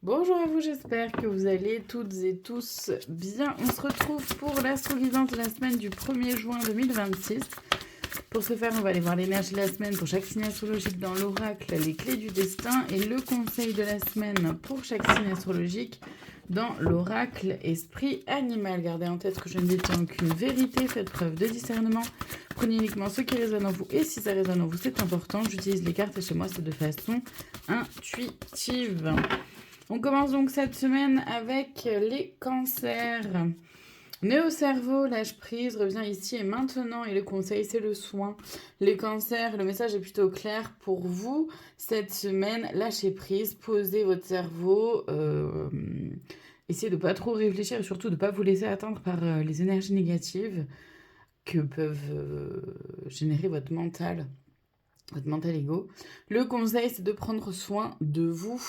Bonjour à vous, j'espère que vous allez toutes et tous bien. On se retrouve pour l'astro-guidance de la semaine du 1er juin 2026. Pour ce faire, on va aller voir l'énergie de la semaine pour chaque signe astrologique dans l'oracle, les clés du destin et le conseil de la semaine pour chaque signe astrologique dans l'oracle esprit animal. Gardez en tête que je ne détiens aucune vérité, faites preuve de discernement. Prenez uniquement ce qui résonne en vous et si ça résonne en vous, c'est important. J'utilise les cartes et chez moi, c'est de façon intuitive. On commence donc cette semaine avec les cancers. Néo-cerveau, lâche prise, revient ici et maintenant. Et le conseil, c'est le soin. Les cancers, le message est plutôt clair pour vous. Cette semaine, lâchez prise, posez votre cerveau. Essayez de ne pas trop réfléchir et surtout de ne pas vous laisser atteindre par les énergies négatives que peuvent générer votre mental égo. Le conseil, c'est de prendre soin de vous,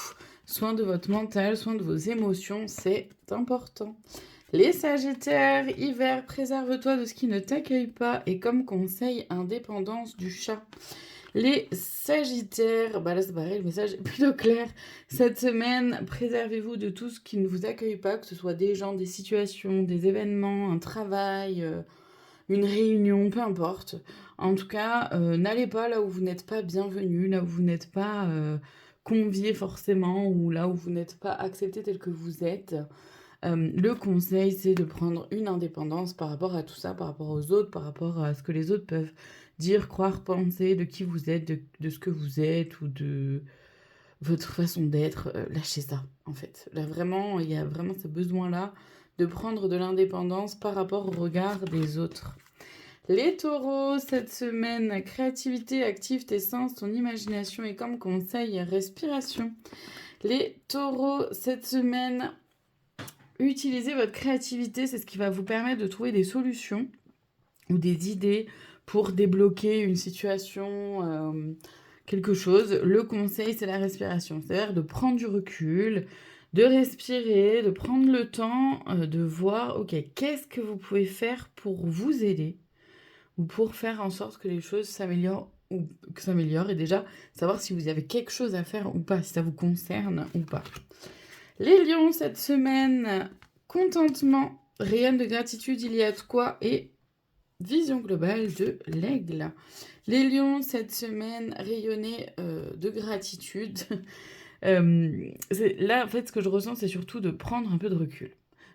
soin de votre mental, soin de vos émotions, c'est important. Les sagittaires, hiver, préserve-toi de ce qui ne t'accueille pas et comme conseil, indépendance du chat. Les sagittaires, là c'est pareil, le message est plutôt clair. Cette semaine, préservez-vous de tout ce qui ne vous accueille pas, que ce soit des gens, des situations, des événements, un travail, une réunion, peu importe. En tout cas, n'allez pas là où vous n'êtes pas bienvenu, là où vous n'êtes pas convié forcément, ou là où vous n'êtes pas accepté tel que vous êtes. Le conseil, c'est de prendre une indépendance par rapport à tout ça, par rapport aux autres, par rapport à ce que les autres peuvent dire, croire, penser, de qui vous êtes, de ce que vous êtes, ou de votre façon d'être. Lâchez ça, en fait. Là, vraiment, il y a vraiment ce besoin-là de prendre de l'indépendance par rapport au regard des autres. Les taureaux, cette semaine, créativité, active tes sens, ton imagination et comme conseil, respiration. Les taureaux, cette semaine, utilisez votre créativité, c'est ce qui va vous permettre de trouver des solutions ou des idées pour débloquer une situation, quelque chose. Le conseil, c'est la respiration, c'est-à-dire de prendre du recul, de respirer, de prendre le temps de voir, ok, qu'est-ce que vous pouvez faire pour vous aider ou pour faire en sorte que les choses s'améliorent et déjà savoir si vous avez quelque chose à faire ou pas, si ça vous concerne ou pas. Les lions, cette semaine, contentement, rayonne de gratitude, il y a de quoi et vision globale de l'aigle. Les lions, cette semaine, rayonnez de gratitude. Là, en fait, ce que je ressens, c'est surtout de prendre un peu de recul.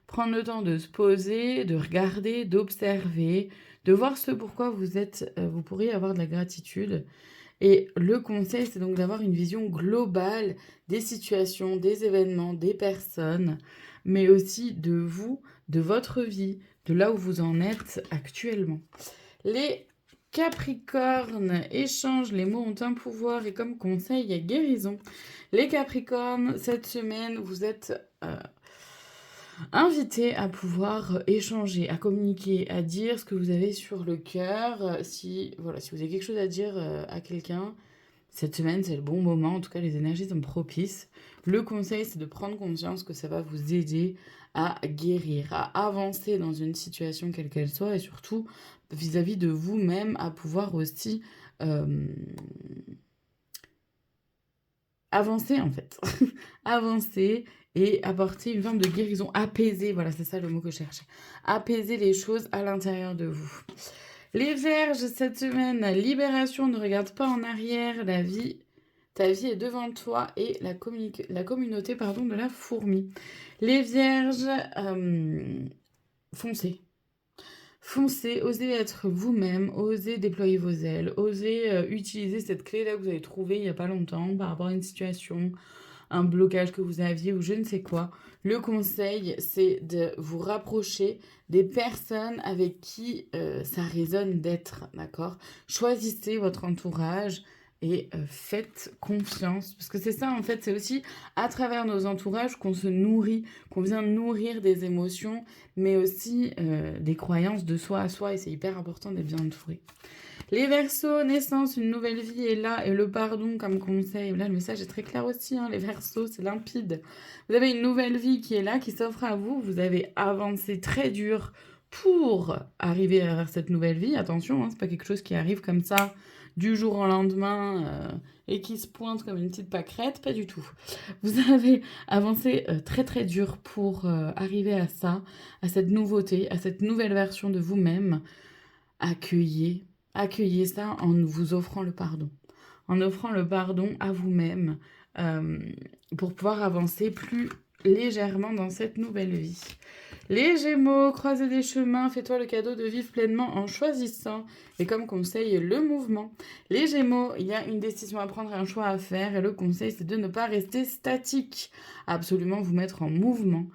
Prendre le temps de se poser, de regarder, d'observer, de voir ce pourquoi vous pourriez avoir de la gratitude. Et le conseil, c'est donc d'avoir une vision globale des situations, des événements, des personnes, mais aussi de vous, de votre vie, de là où vous en êtes actuellement. Les Capricornes, échange, les mots ont un pouvoir et comme conseil, il y a guérison. Les Capricornes, cette semaine, vous êtes invités à pouvoir échanger, à communiquer, à dire ce que vous avez sur le cœur. Si vous avez quelque chose à dire à quelqu'un, cette semaine, c'est le bon moment. En tout cas, les énergies sont propices. Le conseil, c'est de prendre conscience que ça va vous aider à guérir, à avancer dans une situation quelle qu'elle soit et surtout vis-à-vis de vous-même, à pouvoir aussi avancer en fait. Avancer et apporter une forme de guérison, apaiser, voilà, c'est ça le mot que je cherchais. Apaiser les choses à l'intérieur de vous. Les Vierges, cette semaine, libération, ne regarde pas en arrière, ta vie est devant toi et la communauté de la fourmi. Les Vierges, foncez. Foncez, osez être vous-même, osez déployer vos ailes, osez utiliser cette clé-là que vous avez trouvée il n'y a pas longtemps par rapport à une situation, un blocage que vous aviez ou je ne sais quoi. Le conseil, c'est de vous rapprocher des personnes avec qui ça résonne d'être, d'accord? Choisissez votre entourage et faites confiance. Parce que c'est ça, en fait, c'est aussi à travers nos entourages qu'on se nourrit, qu'on vient nourrir des émotions, mais aussi des croyances de soi à soi. Et c'est hyper important d'être bien entouré. Les Verseaux, naissance, une nouvelle vie est là et le pardon comme conseil. Là, le message est très clair aussi, hein, les Verseaux, c'est limpide. Vous avez une nouvelle vie qui est là, qui s'offre à vous. Vous avez avancé très dur pour arriver vers cette nouvelle vie. Attention, hein, c'est pas quelque chose qui arrive comme ça du jour au lendemain et qui se pointe comme une petite pâquerette, pas du tout. Vous avez avancé très très dur pour arriver à ça, à cette nouveauté, à cette nouvelle version de vous-même. Accueillez ça en vous offrant le pardon. En offrant le pardon à vous-même euh, pour pouvoir avancer plus légèrement dans cette nouvelle vie. Les Gémeaux, croisez des chemins, fais-toi le cadeau de vivre pleinement en choisissant. Et comme conseil, le mouvement. Les Gémeaux, il y a une décision à prendre, un choix à faire. Et le conseil, c'est de ne pas rester statique. Absolument vous mettre en mouvement.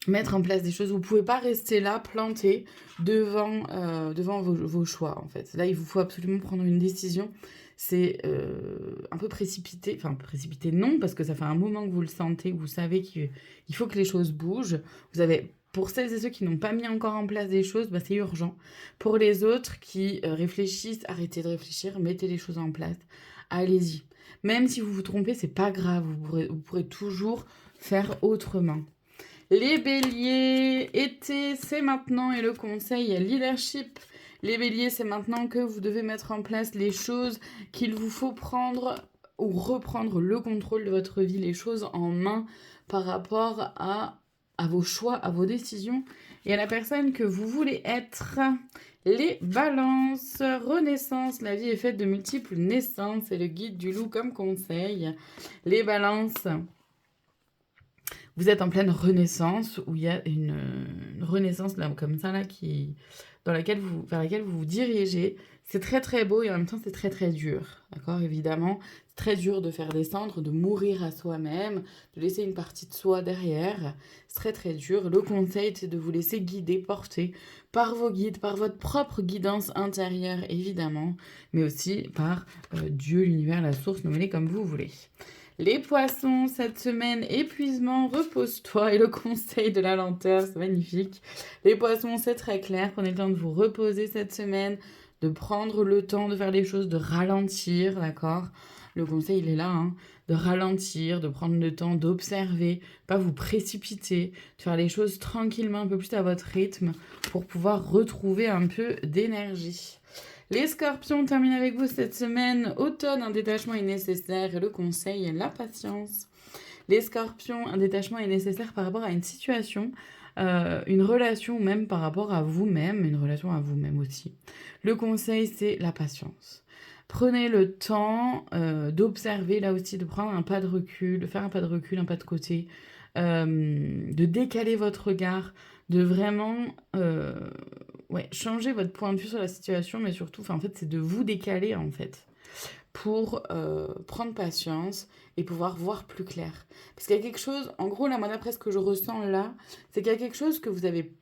Mettre en place des choses. Vous ne pouvez pas rester là, planté, devant vos choix, en fait. Là, il vous faut absolument prendre une décision. C'est un peu précipité. Enfin, précipité, non, parce que ça fait un moment que vous le sentez, que vous savez qu'il faut que les choses bougent. Vous avez... Pour celles et ceux qui n'ont pas mis encore en place des choses, bah, c'est urgent. Pour les autres qui réfléchissent, arrêtez de réfléchir, mettez les choses en place. Allez-y. Même si vous vous trompez, c'est pas grave. Vous pourrez toujours faire autrement. Les béliers, été, c'est maintenant et le conseil leadership. Les béliers, c'est maintenant que vous devez mettre en place les choses qu'il vous faut prendre ou reprendre le contrôle de votre vie, les choses en main par rapport à vos choix, à vos décisions et à la personne que vous voulez être. Les balances, renaissance, la vie est faite de multiples naissances et le guide du loup comme conseil. Les balances... Vous êtes en pleine renaissance, où il y a une renaissance là, comme ça, là, vers laquelle vous vous dirigez. C'est très très beau et en même temps c'est très très dur. D'accord, évidemment. C'est très dur de faire descendre, de mourir à soi-même, de laisser une partie de soi derrière. C'est très très dur. Le conseil, c'est de vous laisser guider, porter par vos guides, par votre propre guidance intérieure, évidemment, mais aussi par Dieu, l'univers, la source, nommez-les comme vous voulez. Les poissons, cette semaine, épuisement, repose-toi et le conseil de la lenteur, c'est magnifique. Les poissons, c'est très clair, prenez le temps de vous reposer cette semaine, de prendre le temps de faire les choses, de ralentir, d'accord ? Le conseil, il est là, hein, de ralentir, de prendre le temps d'observer, pas vous précipiter, de faire les choses tranquillement, un peu plus à votre rythme, pour pouvoir retrouver un peu d'énergie. Les scorpions, on termine avec vous cette semaine. Automne, un détachement est nécessaire et le conseil, la patience. Les scorpions, un détachement est nécessaire par rapport à une situation, une relation ou même par rapport à vous-même, une relation à vous-même aussi. Le conseil, c'est la patience. Prenez le temps d'observer, là aussi, de prendre un pas de recul, de faire un pas de recul, un pas de côté, de décaler votre regard, de vraiment changer votre point de vue sur la situation, mais surtout, en fait, c'est de vous décaler, en fait, pour prendre patience et pouvoir voir plus clair. Parce qu'il y a quelque chose, en gros, là, moi, d'après ce que je ressens là, c'est qu'il y a quelque chose que vous avez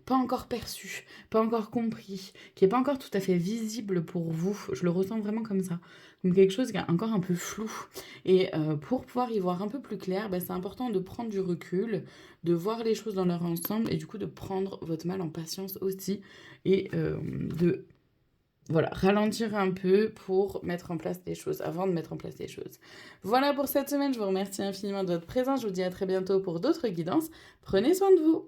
pas encore perçu, pas encore compris, qui n'est pas encore tout à fait visible pour vous. Je le ressens vraiment comme ça. Donc quelque chose qui est encore un peu flou. Et pour pouvoir y voir un peu plus clair, c'est important de prendre du recul, de voir les choses dans leur ensemble et du coup de prendre votre mal en patience aussi et de ralentir un peu pour mettre en place les choses, avant de mettre en place les choses. Voilà pour cette semaine, je vous remercie infiniment de votre présence, je vous dis à très bientôt pour d'autres guidances. Prenez soin de vous.